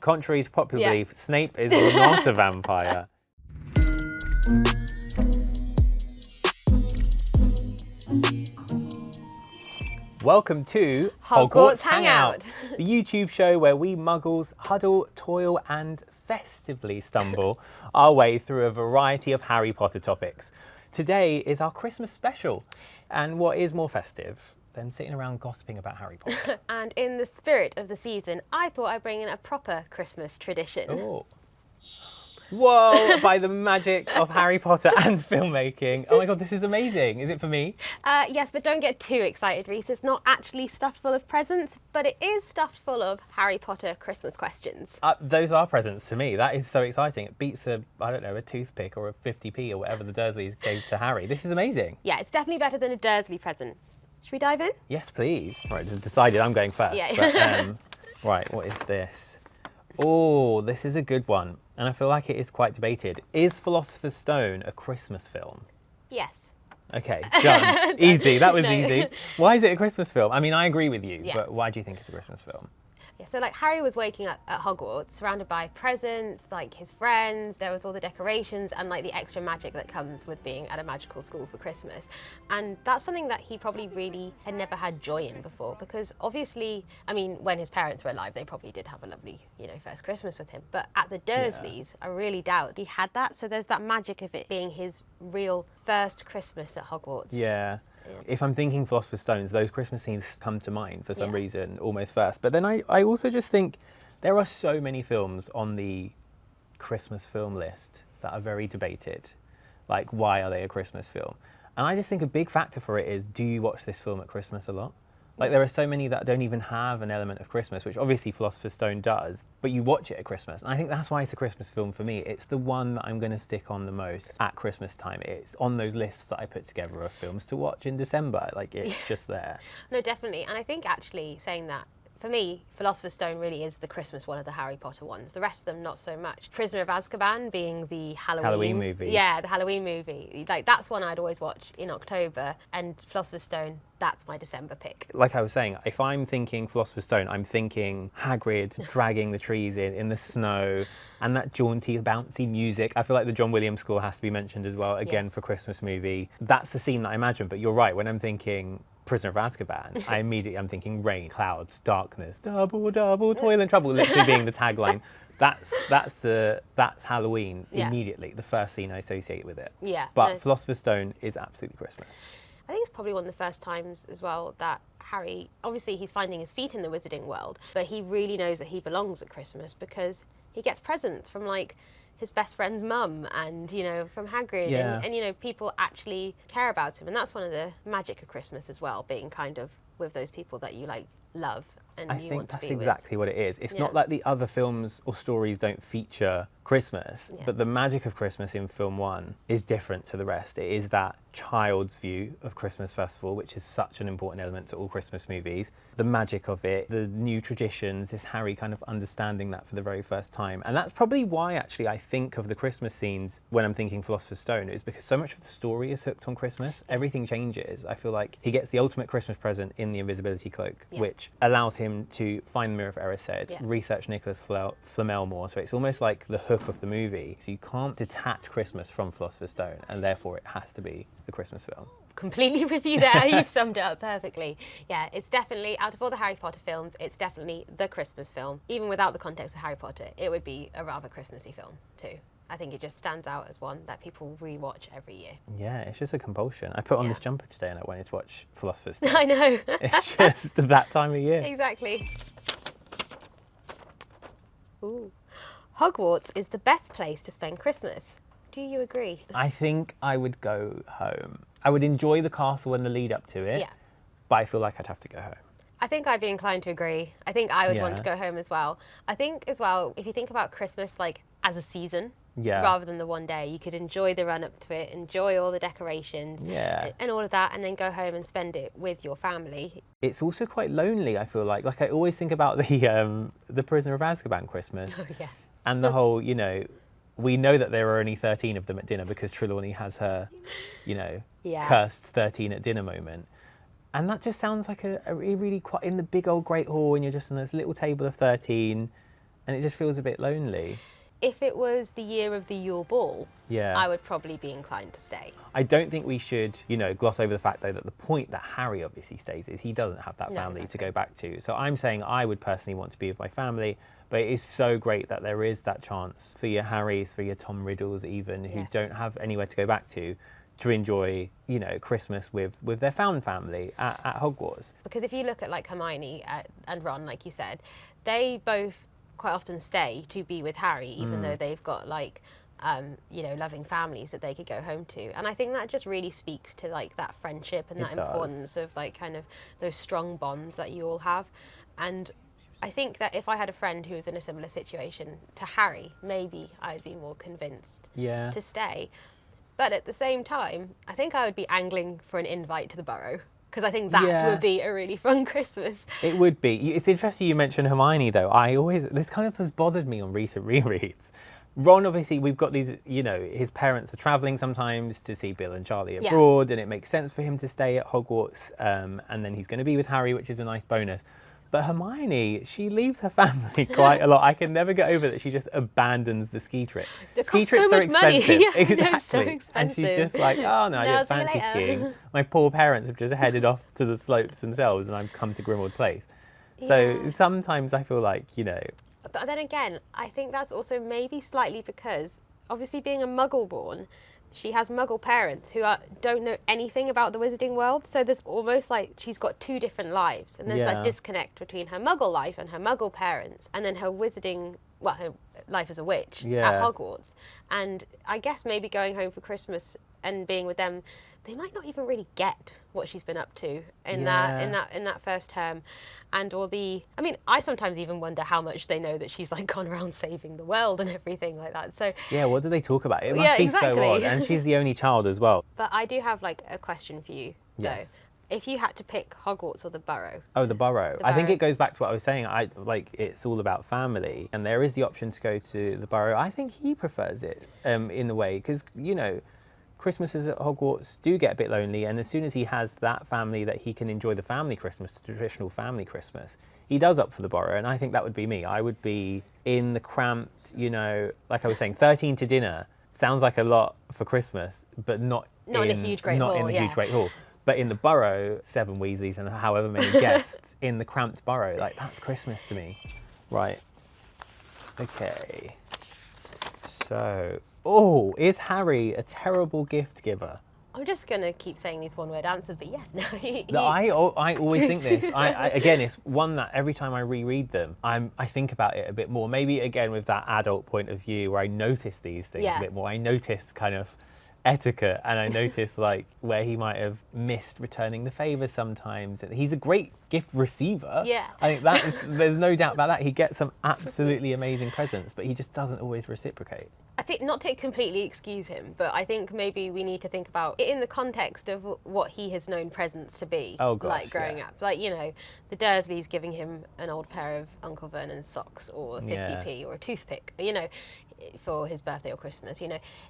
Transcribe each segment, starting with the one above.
Contrary to popular belief, Snape is not a vampire. Welcome to Hogwarts Hangout, the YouTube show where we muggles huddle, toil and festively stumble our way through a variety of Harry Potter topics. Today is our Christmas special, and what is more festive than sitting around gossiping about Harry Potter? And in the spirit of the season, I thought I'd bring in a proper Christmas tradition. Oh. Whoa, by the magic of Harry Potter and filmmaking. Oh my god, this is amazing. Is it for me? Yes, but don't get too excited, Reece. It's not actually stuffed full of presents, but it is stuffed full of Harry Potter Christmas questions. Those are presents to me. That is so exciting. It beats a toothpick or a 50p or whatever the Dursleys gave to Harry. This is amazing. Yeah, it's definitely better than a Dursley present. Should we dive in? Yes, please. Right, just decided I'm going first. Yeah. But, right, what is this? Oh, this is a good one. And I feel like it is quite debated. Is Philosopher's Stone a Christmas film? Yes. Okay, done. Easy, that was No. easy. Why is it a Christmas film? I mean, I agree with you, Yeah. but why do you think it's a Christmas film? Yeah, so like Harry was waking up at Hogwarts, surrounded by presents, like his friends, there was all the decorations and like the extra magic that comes with being at a magical school for Christmas. And that's something that he probably really had never had joy in before, because obviously, I mean, when his parents were alive, they probably did have a lovely, first Christmas with him. But at the Dursleys, I really doubt he had that. So there's that magic of it being his real first Christmas at Hogwarts. Yeah. If I'm thinking Philosopher's Stones, those Christmas scenes come to mind for some reason almost first. But then I also just think there are so many films on the Christmas film list that are very debated. Like, why are they a Christmas film? And I just think a big factor for it is, do you watch this film at Christmas a lot? Like, there are so many that don't even have an element of Christmas, which obviously Philosopher's Stone does, but you watch it at Christmas. And I think that's why it's a Christmas film for me. It's the one that I'm going to stick on the most at Christmas time. It's on those lists that I put together of films to watch in December. Like, it's just there. No, definitely. And I think actually saying that, for me, Philosopher's Stone really is the Christmas one of the Harry Potter ones. The rest of them, not so much. Prisoner of Azkaban being the Halloween movie. Yeah, the Halloween movie. Like, that's one I'd always watched in October. And Philosopher's Stone, that's my December pick. Like I was saying, if I'm thinking Philosopher's Stone, I'm thinking Hagrid dragging the trees in the snow, and that jaunty, bouncy music. I feel like the John Williams score has to be mentioned as well, again, for Christmas movie. That's the scene that I imagine, but you're right, when I'm thinking Prisoner of Azkaban, I'm thinking rain, clouds, darkness, double, toil and trouble, literally being the tagline. That's Halloween immediately, the first scene I associate with it. Yeah. But Philosopher's Stone is absolutely Christmas. I think it's probably one of the first times as well that Harry, obviously he's finding his feet in the wizarding world, but he really knows that he belongs at Christmas because he gets presents from like his best friend's mum and, from Hagrid and people actually care about him. And that's one of the magic of Christmas as well, being kind of with those people that you like love and I you think want to that's be exactly what it is. It's not like the other films or stories don't feature Christmas, but the magic of Christmas in film one is different to the rest. It is that child's view of Christmas Festival, which is such an important element to all Christmas movies. The magic of it, the new traditions, is Harry kind of understanding that for the very first time. And that's probably why actually I think of the Christmas scenes when I'm thinking Philosopher's Stone, is because so much of the story is hooked on Christmas. Everything changes. I feel like he gets the ultimate Christmas present in the invisibility cloak, which allows him to find the Mirror of Erised, research Nicholas Flamel more. So it's almost like the hook of the movie. So you can't detach Christmas from Philosopher's Stone, and therefore it has to be the Christmas film. Completely with you there. You've summed it up perfectly. Yeah, it's definitely, out of all the Harry Potter films, it's definitely the Christmas film. Even without the context of Harry Potter, it would be a rather Christmassy film too. I think it just stands out as one that people rewatch every year. Yeah, it's just a compulsion. I put on this jumper today and I wanted to watch Philosopher's Stone. I know. It's just that time of year. Exactly. Ooh. Hogwarts is the best place to spend Christmas. Do you agree? I think I would go home. I would enjoy the castle and the lead up to it, but I feel like I'd have to go home. I think I'd be inclined to agree. I think I would want to go home as well. I think as well, if you think about Christmas like as a season, rather than the one day, you could enjoy the run up to it, enjoy all the decorations and all of that, and then go home and spend it with your family. It's also quite lonely, I feel like. Like, I always think about the Prisoner of Azkaban Christmas. Oh, yeah. And the whole, we know that there are only 13 of them at dinner because Trelawney has her, cursed 13 at dinner moment. And that just sounds like a really quite in the big old great hall, and you're just on this little table of 13. and it just feels a bit lonely. If it was the year of the Yule Ball, Yeah. I would probably be inclined to stay. I don't think we should, gloss over the fact, though, that the point that Harry obviously stays is he doesn't have that family to go back to. So I'm saying I would personally want to be with my family, but it is so great that there is that chance for your Harrys, for your Tom Riddles even, who don't have anywhere to go back to enjoy, Christmas with their found family at Hogwarts. Because if you look at like Hermione and Ron, like you said, they both quite often stay to be with Harry, even though they've got like, loving families that they could go home to. And I think that just really speaks to like that friendship and that importance of like kind of those strong bonds that you all have. And I think that if I had a friend who was in a similar situation to Harry, maybe I'd be more convinced to stay. But at the same time, I think I would be angling for an invite to the Burrow, because I think that would be a really fun Christmas. It would be. It's interesting you mentioned Hermione, though. This kind of has bothered me on recent rereads. Ron, obviously, we've got these, his parents are travelling sometimes to see Bill and Charlie abroad, and it makes sense for him to stay at Hogwarts, and then he's going to be with Harry, which is a nice bonus. But Hermione, she leaves her family quite a lot. I can never get over that she just abandons the ski trip. Ski trips are expensive. Exactly. So expensive. And she's just like, oh no, I didn't fancy skiing. My poor parents have just headed off to the slopes themselves and I've come to Grimmauld Place. So sometimes I feel like, But then again, I think that's also maybe slightly because, obviously being a Muggle-born, she has Muggle parents who don't know anything about the wizarding world. So there's almost like she's got two different lives. And there's that disconnect between her Muggle life and her Muggle parents. And then her wizarding, her life as a witch at Hogwarts. And I guess maybe going home for Christmas and being with them, they might not even really get what she's been up to in that first term, and I sometimes even wonder how much they know that she's like gone around saving the world and everything like that. So what do they talk about? It must be so odd, and she's the only child as well. But I do have like a question for you though. If you had to pick Hogwarts or the Burrow? Oh, the Burrow. I think it goes back to what I was saying. It's all about family, and there is the option to go to the Burrow. I think he prefers it in a way, because Christmases at Hogwarts do get a bit lonely, and as soon as he has that family that he can enjoy the family Christmas, the traditional family Christmas, he does opt for the Burrow, and I think that would be me. I would be in the cramped, like I was saying, 13 to dinner sounds like a lot for Christmas, but not in a huge great hall. But in the Burrow, 7 Weasleys and however many guests in the cramped Burrow, like that's Christmas to me. Right. Okay. So, is Harry a terrible gift giver? I'm just going to keep saying these one-word answers, but yes, no. I always think this. Again, it's one that every time I reread them, I think about it a bit more. Maybe, again, with that adult point of view where I notice these things a bit more. I notice kind of etiquette, and I notice like where he might have missed returning the favour sometimes. He's a great gift receiver. Yeah. I think there's no doubt about that. He gets some absolutely amazing presents, but he just doesn't always reciprocate. I think, not to completely excuse him, but I think maybe we need to think about it in the context of what he has known presents to be like growing up. Like, the Dursleys giving him an old pair of Uncle Vernon's socks or 50p or a toothpick, for his birthday or Christmas.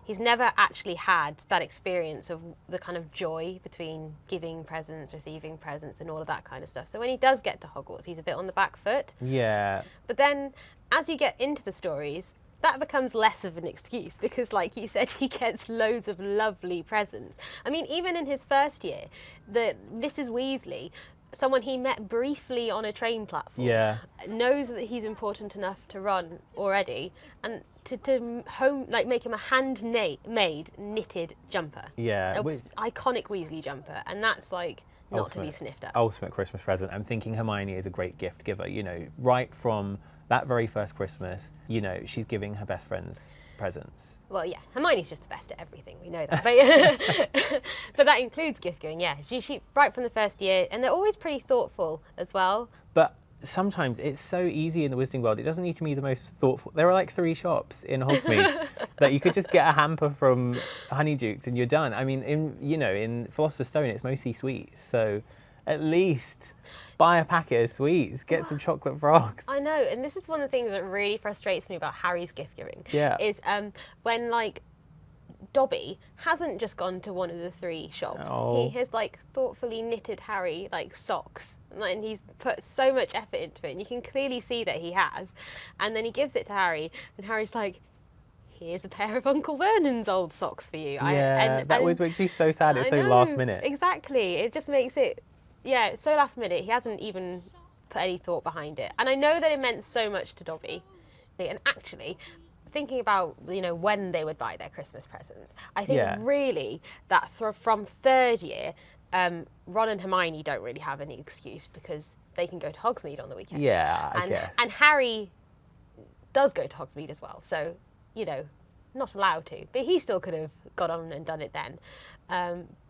He's never actually had that experience of the kind of joy between giving presents, receiving presents and all of that kind of stuff. So when he does get to Hogwarts, he's a bit on the back foot. Yeah. But then as you get into the stories, that becomes less of an excuse because, like you said, he gets loads of lovely presents. I mean, even in his first year, the Mrs. Weasley, someone he met briefly on a train platform, knows that he's important enough to Ron already, and to make him a handmade knitted jumper. Yeah, iconic Weasley jumper, and that's like not to be sniffed at. Ultimate Christmas present. I'm thinking Hermione is a great gift giver. Right from that very first Christmas, she's giving her best friends presents. Well, yeah, Hermione's just the best at everything, we know that. But that includes gift giving, yeah. She right from the first year, and they're always pretty thoughtful as well. But sometimes it's so easy in the wizarding world, it doesn't need to be the most thoughtful. There are like 3 shops in Hogsmeade that you could just get a hamper from Honeydukes and you're done. I mean, in Philosopher's Stone, it's mostly sweets, so at least buy a packet of sweets, get some chocolate frogs. I know, and this is one of the things that really frustrates me about Harry's gift giving. Yeah. Is when Dobby hasn't just gone to one of the 3 shops. Oh. He has thoughtfully knitted Harry socks, and he's put so much effort into it, and you can clearly see that he has. And then he gives it to Harry, and Harry's like, here's a pair of Uncle Vernon's old socks for you. Yeah, that always makes me so sad. It's so last minute. Exactly. It just makes it, yeah, it's so last minute. He hasn't even put any thought behind it. And I know that it meant so much to Dobby. And actually, thinking about, you know, when they would buy their Christmas presents, I think really that from third year, Ron and Hermione don't really have any excuse because they can go to Hogsmeade on the weekends. Yeah, I guess. And Harry does go to Hogsmeade as well. So, you know, not allowed to, but he still could have got on and done it then.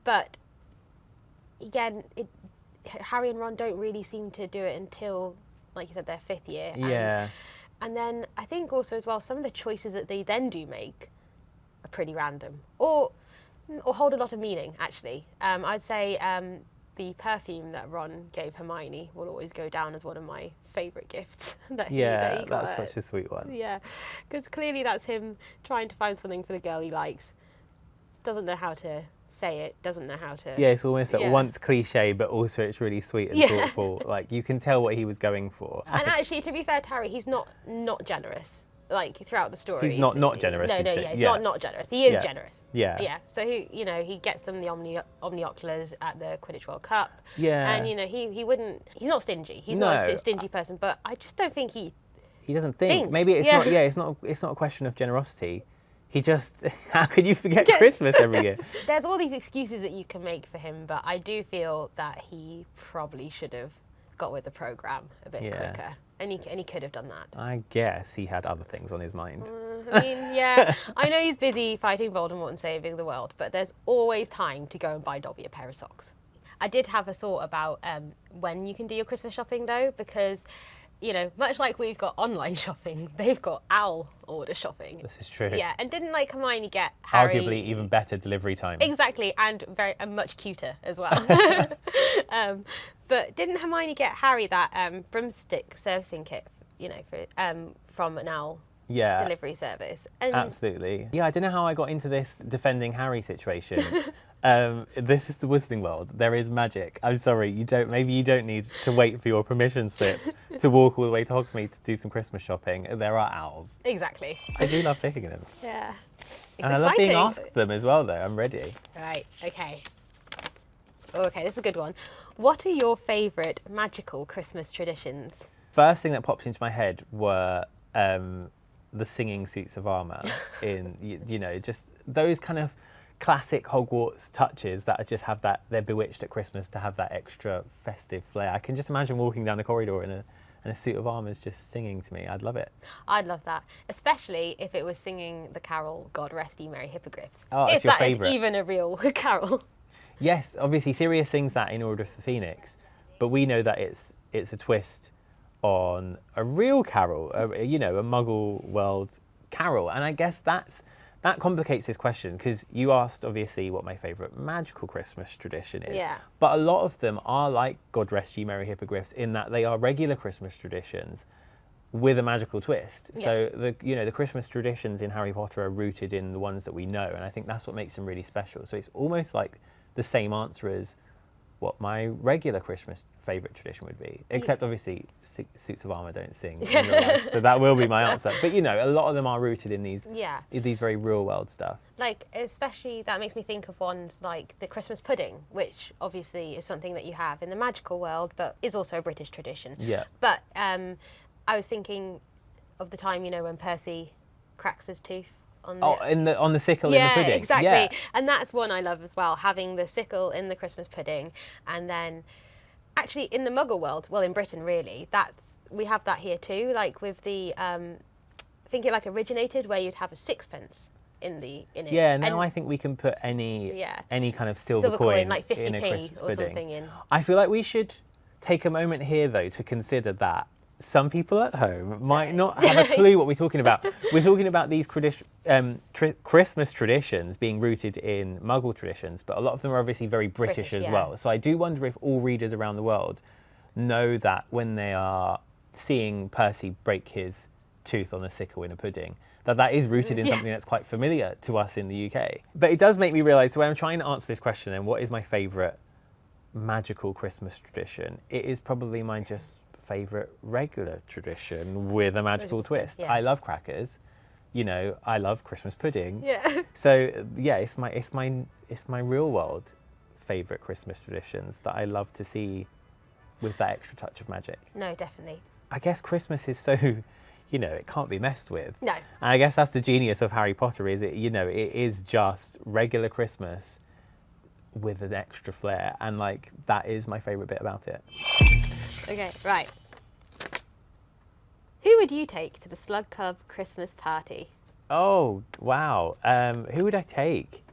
But again, Harry and Ron don't really seem to do it until, like you said, their 5th year. Yeah. And then I think also as well, some of the choices that they then do make are pretty random or hold a lot of meaning, actually. I'd say the perfume that Ron gave Hermione will always go down as one of my favourite gifts that he got. That's such a sweet one. Yeah, because clearly that's him trying to find something for the girl he likes. Doesn't know how to say it, doesn't know how to... Yeah, it's almost at once cliche, but also it's really sweet and thoughtful. Like, you can tell what he was going for. And actually, to be fair to Harry, he's not generous. Like, throughout the story. He's not generous. He's not generous. He is generous. Yeah. Yeah. So he gets them the omnioculars at the Quidditch World Cup. Yeah. And he wouldn't. He's not stingy. He's not a stingy person. But I just don't think he doesn't think. Maybe it's not. Yeah. It's not a question of generosity. He just. How could you forget Christmas every year? There's all these excuses that you can make for him, but I do feel that he probably should have got with the program a bit quicker. And he could have done that. I guess he had other things on his mind. I mean, yeah, I know he's busy fighting Voldemort and saving the world, but there's always time to go and buy Dobby a pair of socks. I did have a thought about when you can do your Christmas shopping, though, because, you know, much like we've got online shopping, they've got owl order shopping. This is true. Yeah, and didn't Hermione get Harry... Arguably even better delivery times. Exactly, and much cuter as well. But didn't Hermione get Harry that broomstick servicing kit, you know, from an owl delivery service? And absolutely. Yeah, I don't know how I got into this defending Harry situation. This is the Wizarding World. There is magic. I'm sorry, maybe you don't need to wait for your permission slip to walk all the way to Hogsmeade to do some Christmas shopping. There are owls. Exactly. I do love picking them. Yeah. And I love being asked them as well, though. I'm ready. Right, okay. Okay, this is a good one. What are your favourite magical Christmas traditions? First thing that popped into my head were the singing suits of armour in, you know, just those kind of classic Hogwarts touches that just have that, they're bewitched at Christmas to have that extra festive flair. I can just imagine walking down the corridor in a suit of armour is just singing to me. I'd love it. I'd love that, especially if it was singing the carol God Rest Ye Merry Hippogriffs. Oh, it's your favourite. If that is even a real carol. Yes, obviously Sirius sings that in Order of the Phoenix, but we know that it's a twist on a real carol, you know, a Muggle world carol. And I guess that complicates this question, because you asked obviously what my favourite magical Christmas tradition is. Yeah. But a lot of them are like God Rest Ye Merry Hippogriffs in that they are regular Christmas traditions with a magical twist. Yeah. So the Christmas traditions in Harry Potter are rooted in the ones that we know, and I think that's what makes them really special. So it's almost like the same answer as what my regular Christmas favourite tradition would be, except obviously suits of armour don't sing in real life, so that will be my answer. But you know, a lot of them are rooted in these very real world stuff. Like, especially that makes me think of ones like the Christmas pudding, which obviously is something that you have in the magical world, but is also a British tradition. Yeah. But I was thinking of the time, you know, when Percy cracks his tooth. On the sickle in the pudding. Exactly. Yeah, and that's one I love as well, having the sickle in the Christmas pudding. And then actually in the Muggle world, well, in Britain really, we have that here too, like with the I think it like originated where you'd have a sixpence in it. Yeah, now I think we can put any kind of silver coin like 50p in a Christmas or pudding. something in. I feel like we should take a moment here though to consider that some people at home might not have a clue what we're talking about. We're talking about these Christmas traditions being rooted in Muggle traditions, but a lot of them are obviously very British as well. So I do wonder if all readers around the world know that when they are seeing Percy break his tooth on a sickle in a pudding, that is rooted in something that's quite familiar to us in the UK. But it does make me realise, so when I'm trying to answer this question, and what is my favourite magical Christmas tradition, it is probably my just favourite regular tradition with a magical twist. Yeah. I love crackers, you know, I love Christmas pudding. Yeah. So yeah, it's my real world favourite Christmas traditions that I love to see with that extra touch of magic. No, definitely. I guess Christmas is so, you know, it can't be messed with. No. And I guess that's the genius of Harry Potter, is it, you know, it is just regular Christmas with an extra flair, and like that is my favourite bit about it. Okay, right. Who would you take to the Slug Club Christmas party? Oh wow, who would I take?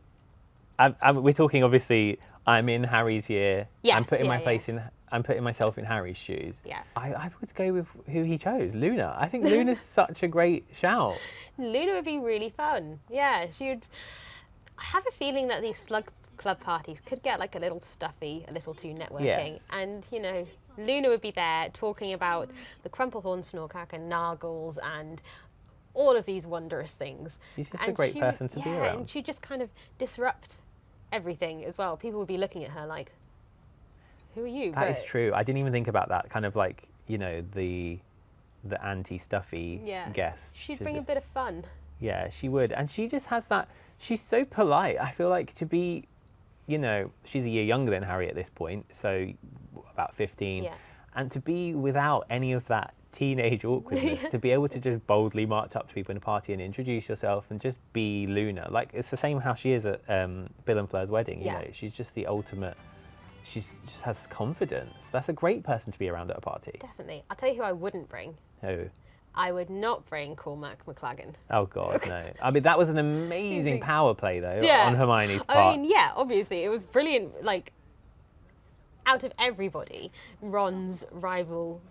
We're talking obviously. I'm in Harry's year. Yes, I'm putting yeah. I'm putting myself in Harry's shoes. Yeah. I would go with who he chose, Luna. I think Luna's such a great shout. Luna would be really fun. Yeah, she would. I have a feeling that these Slug Club parties could get like a little stuffy, a little too networking. Yes. And, you know, Luna would be there talking about the Crumplehorn Snorkack and Nargles and all of these wondrous things. She's just a great person to be around. Yeah, and she'd just kind of disrupt everything as well. People would be looking at her like, who are you? That is true. I didn't even think about that. Kind of like, you know, the anti-stuffy guest. She'd bring a bit of fun. Yeah, she would. And she just has that, she's so polite. I feel like to be, you know, she's a year younger than Harry at this point, so about 15. Yeah. And to be without any of that teenage awkwardness, to be able to just boldly march up to people in a party and introduce yourself and just be Luna. Like, it's the same how she is at Bill and Fleur's wedding, you know. She's just the ultimate, she just has confidence. That's a great person to be around at a party. Definitely. I'll tell you who I wouldn't bring. Who? I would not bring Cormac McLaggen. Oh God, no. I mean, that was an amazing power play though, on Hermione's part. I mean, yeah, obviously, it was brilliant. Like, out of everybody, Ron's rival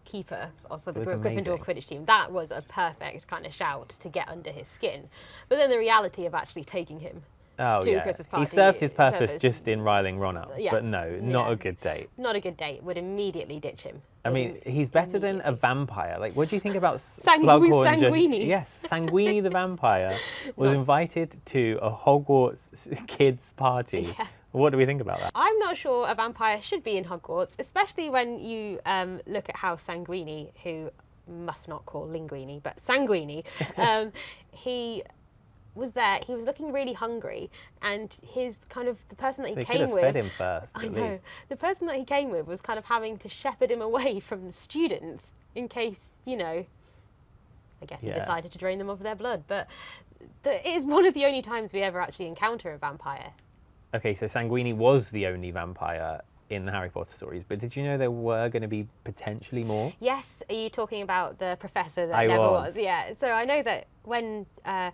keeper for the Gryffindor Quidditch team, that was a perfect kind of shout to get under his skin. But then the reality of actually taking him to the Christmas party. He served his purpose just in riling Ron up, but no, not a good date. Not a good date. Would immediately ditch him. I mean, he's better than a vampire. Like, what do you think about Slughorn? Sanguini. Yes, Sanguini the vampire was invited to a Hogwarts kids party. Yeah. What do we think about that? I'm not sure a vampire should be in Hogwarts, especially when you look at how Sanguini, who must not call Linguini, but Sanguini, he was there. He was looking really hungry, and his kind of the person that he came with. Fed him first. I know. The person that he came with was kind of having to shepherd him away from the students in case, you know. I guess he decided to drain them of their blood, but it is one of the only times we ever actually encounter a vampire. Okay, so Sanguini was the only vampire in the Harry Potter stories, but did you know there were going to be potentially more? Yes. Are you talking about the professor that never was? Yeah. So I know that when the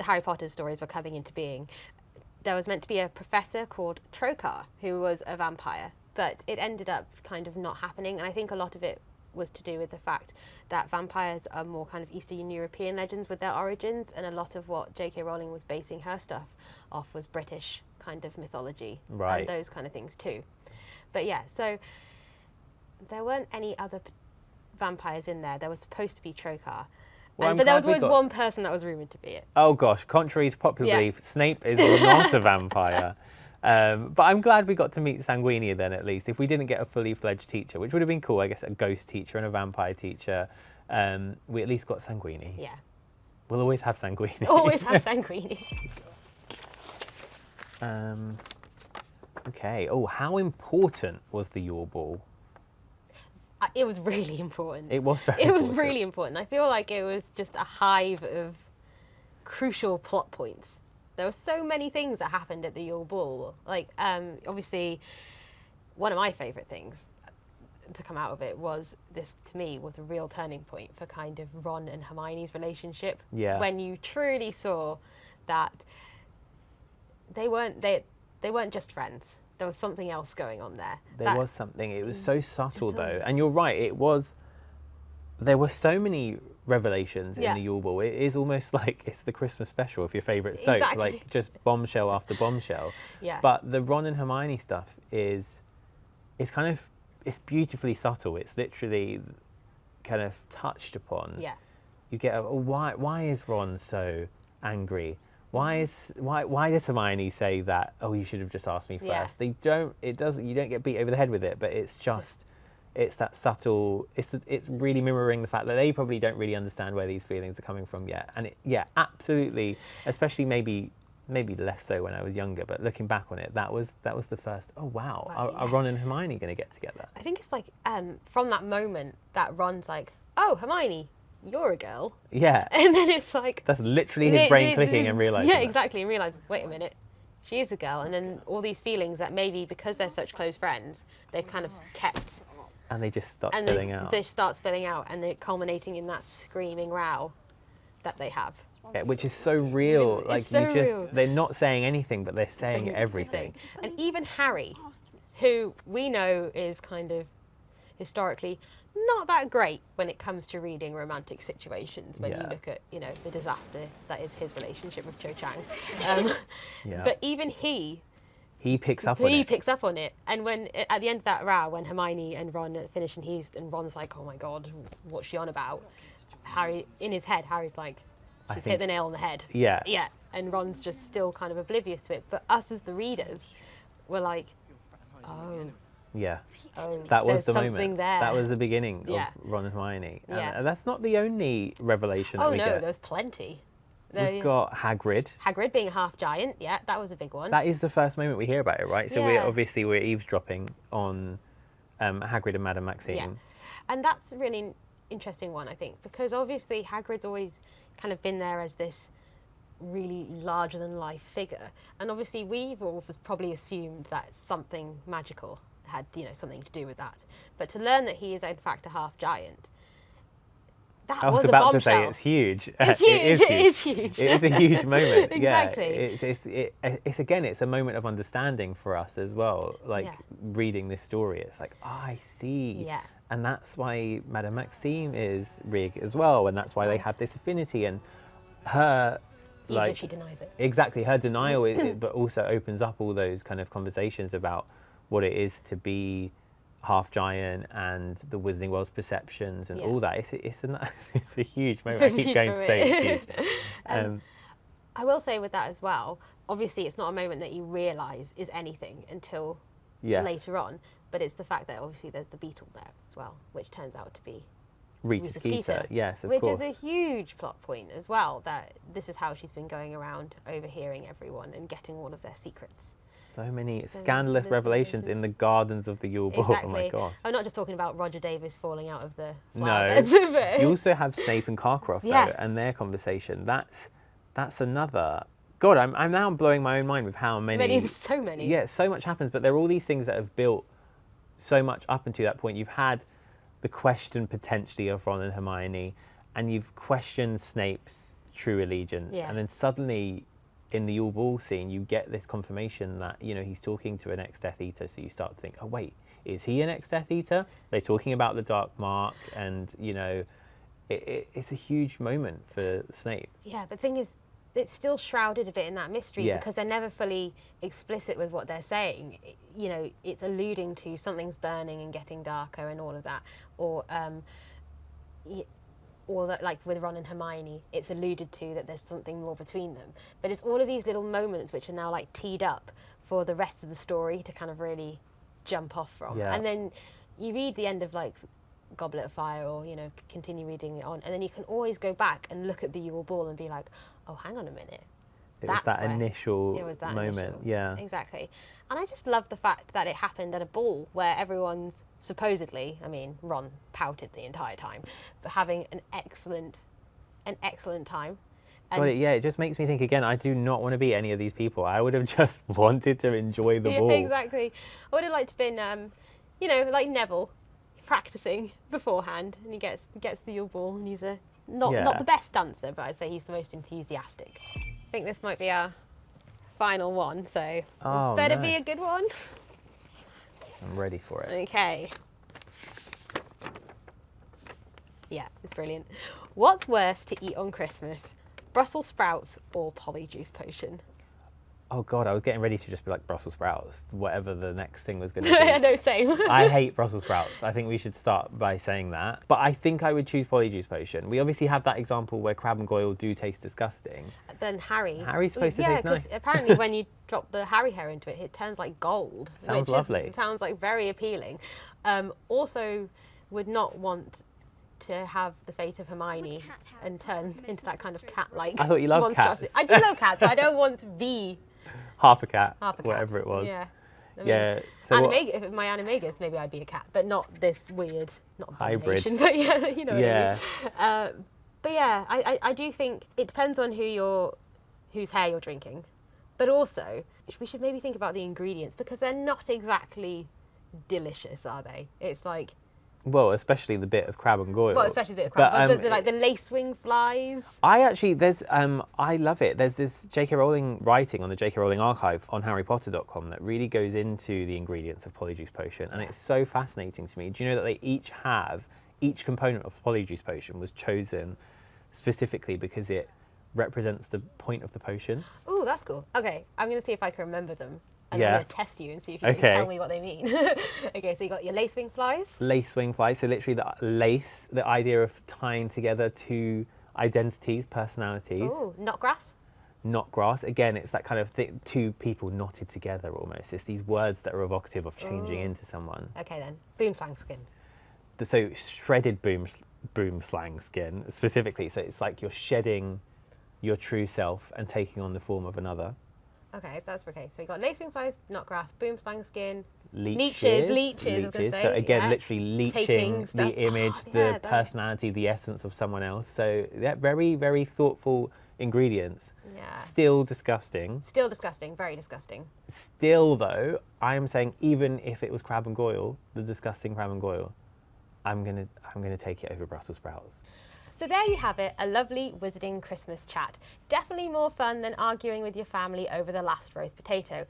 Harry Potter stories were coming into being, there was meant to be a professor called Trokar who was a vampire, but it ended up kind of not happening, and I think a lot of it was to do with the fact that vampires are more kind of Eastern European legends with their origins, and a lot of what J.K. Rowling was basing her stuff off was British kind of mythology and those kind of things too. But yeah, so there weren't any other vampires in there. There was supposed to be Trokar. But there was always one person that was rumoured to be it. Oh gosh, contrary to popular belief, Snape is not a vampire. But I'm glad we got to meet Sanguini then, at least. If we didn't get a fully fledged teacher, which would have been cool, I guess, a ghost teacher and a vampire teacher, we at least got Sanguini. Yeah. We'll always have Sanguini. Always have Sanguini. Okay. Oh, how important was the Yule Ball? It was really important. It was very important. It was really important. I feel like it was just a hive of crucial plot points. There were so many things that happened at the Yule Ball. Like, obviously, one of my favourite things to come out of it was this, to me, was a real turning point for kind of Ron and Hermione's relationship. Yeah. When you truly saw that they weren't just friends. There was something else going on there. There was something. It was so subtle, though. And you're right, it was... There were so many revelations in the Yule Ball. It is almost like it's the Christmas special of your favourite soap. Exactly. Like, just bombshell after bombshell. Yeah. But the Ron and Hermione stuff is... It's kind of... It's beautifully subtle. It's literally kind of touched upon. Yeah. You get, why is Ron so angry? Why does Hermione say that? Oh, you should have just asked me first. Yeah. They don't. It doesn't. You don't get beat over the head with it. But it's just, it's that subtle. It's really mirroring the fact that they probably don't really understand where these feelings are coming from yet. And absolutely. Especially maybe less so when I was younger. But looking back on it, that was the first. Oh wow, are Ron and Hermione going to get together? I think it's like from that moment that Ron's like, oh, Hermione, you're a girl. Yeah. And then it's like... That's literally his brain clicking and realising. Yeah, exactly, and realising, wait a minute, she is a girl. And then all these feelings that maybe because they're such close friends, they've kind of kept... And they just start spilling out. They start spilling out, and they're culminating in that screaming row that they have. Yeah, which is so real. It's like so real. They're not saying anything, but they're saying everything. And even Harry, who we know is kind of historically not that great when it comes to reading romantic situations when you look at, the disaster that is his relationship with Cho Chang. But even he picks up on it. He picks up on it. And when at the end of that row, when Hermione and Ron finish and Ron's like, oh my God, what's she on about? Harry, in his head, Harry's like, she's hit the nail on the head. Yeah. Yeah. And Ron's just still kind of oblivious to it. But us as the readers were like, oh. Yeah. Oh, that was the something moment. There. That was the beginning of Ron and Hermione. Yeah. And that's not the only revelation that we get. Oh no, there's plenty. We've got Hagrid. Hagrid being a half giant, that was a big one. That is the first moment we hear about it, right? So we're eavesdropping on Hagrid and Madame Maxime. Yeah. And that's a really interesting one, I think, because obviously Hagrid's always kind of been there as this really larger than life figure. And obviously we've all probably assumed that something magical had, something to do with that. But to learn that he is in fact a half giant, I was about to say it's huge. It's huge. It is huge. It is a huge moment. Exactly. Yeah, it's a moment of understanding for us as well. Like reading this story, it's like, I see. Yeah. And that's why Madame Maxime is Rig as well, and that's why they have this affinity. And her, even if she denies it. Exactly, her denial, but also opens up all those kind of conversations about what it is to be half giant and the Wizarding World's perceptions and all that. It's a huge moment. I keep going to say it's huge. I will say with that as well, obviously it's not a moment that you realise is anything until later on, but it's the fact that obviously there's the beetle there as well, which turns out to be Rita Skeeter. Yes, of course. Which is a huge plot point as well, that this is how she's been going around overhearing everyone and getting all of their secrets. So many scandalous revelations in the gardens of the Yule Ball. Exactly. Oh my gosh. I'm not just talking about Roger Davis falling out of the flower beds. You also have Snape and Karkaroff though, and their conversation. That's another. God, I'm now blowing my own mind with how many. There's so many. Yeah, so much happens, but there are all these things that have built so much up until that point. You've had the question potentially of Ron and Hermione, and you've questioned Snape's true allegiance, and then suddenly in the Yule Ball scene, you get this confirmation that, he's talking to an ex-Death Eater, so you start to think, oh wait, is he an ex-Death Eater? They're talking about the Dark Mark, and, it's a huge moment for Snape. Yeah, but the thing is, it's still shrouded a bit in that mystery because they're never fully explicit with what they're saying. It's alluding to something's burning and getting darker and all of that, or that, like with Ron and Hermione, it's alluded to that there's something more between them. But it's all of these little moments which are now like teed up for the rest of the story to kind of really jump off from. Yeah. And then you read the end of like Goblet of Fire, or continue reading it on, and then you can always go back and look at the Yule Ball and be like, oh, hang on a minute. It was that initial moment. Yeah. Exactly. And I just love the fact that it happened at a ball where everyone's supposedly, Ron pouted the entire time, but having an excellent time. And it just makes me think again, I do not want to be any of these people. I would have just wanted to enjoy the ball. Exactly. I would have liked to have been, like Neville, practicing beforehand, and he gets the Yule Ball, and he's not the best dancer, but I'd say he's the most enthusiastic. I think this might be our final one, so better be a good one. I'm ready for it. Okay. Yeah, it's brilliant. What's worse to eat on Christmas? Brussels sprouts or polyjuice potion? Oh God, I was getting ready to just be like Brussels sprouts, whatever the next thing was going to be. No, same. I hate Brussels sprouts. I think we should start by saying that. But I think I would choose Polyjuice Potion. We obviously have that example where Crab and Goyle do taste disgusting. Then Harry's supposed to taste nice. Apparently when you drop the Harry hair into it, it turns like gold. Sounds lovely. Sounds like very appealing. Also, would not want to have the fate of Hermione and turn into that kind of cat-like I thought you loved monstrosity. cats. I do love cats, but I don't want to be half a cat, half a cat. whatever it was. Yeah. I mean, Yeah. So if it my Animagus, maybe I'd be a cat, but not this weird, not hybrid. abomination, but yeah, you know what Yeah. I mean. But yeah, I do think it depends on whose hair you're drinking, but also we should maybe think about the ingredients because they're not exactly delicious, are they? It's like. Well, especially the bit of Crab and Goyle. Well, especially the bit of crab, but like the lacewing flies. I love it. There's this J.K. Rowling writing on the J.K. Rowling archive on HarryPotter.com that really goes into the ingredients of Polyjuice Potion, and it's so fascinating to me. Do you know that they each component of Polyjuice Potion was chosen specifically because it represents the point of the potion? Ooh, that's cool. Okay, I'm going to see if I can remember them. And Yeah. I'm going to test you and see if you can tell me what they mean. Okay, so you got your lacewing flies. Lacewing flies, so literally the lace, the idea of tying together two identities, personalities. Ooh, knotgrass. Knotgrass, again, it's that kind of two people knotted together almost. It's these words that are evocative of changing into someone. Okay then, boomslang skin. So shredded boom slang skin specifically, so it's like you're shedding your true self and taking on the form of another. Okay, that's okay. So we got lacewing flies, knotgrass, boomslang skin, Leeches. I was gonna say, So again, yeah. literally leeching Taking the stuff. image, Oh, yeah, the personality, the essence of someone else. So yeah, very, very thoughtful ingredients. Yeah. Still disgusting. Still disgusting, very disgusting. Still though, I am saying even if it was Crab and Goyle, the disgusting Crab and Goyle, I'm gonna take it over Brussels sprouts. So there you have it, a lovely wizarding Christmas chat. Definitely more fun than arguing with your family over the last roast potato.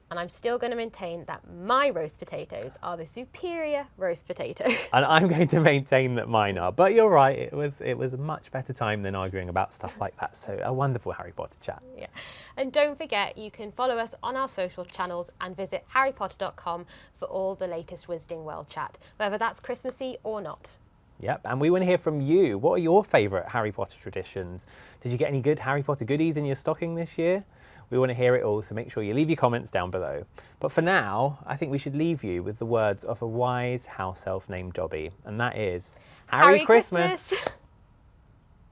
And I'm still going to maintain that my roast potatoes are the superior roast potato. And I'm going to maintain that mine are. But you're right, it was a much better time than arguing about stuff like that. So a wonderful Harry Potter chat. Yeah. And don't forget, you can follow us on our social channels and visit harrypotter.com for all the latest Wizarding World chat, whether that's Christmassy or not. Yep, and we want to hear from you. What are your favourite Harry Potter traditions? Did you get any good Harry Potter goodies in your stocking this year? We want to hear it all, so make sure you leave your comments down below. But for now, I think we should leave you with the words of a wise house elf named Dobby, and that is, Harry Christmas!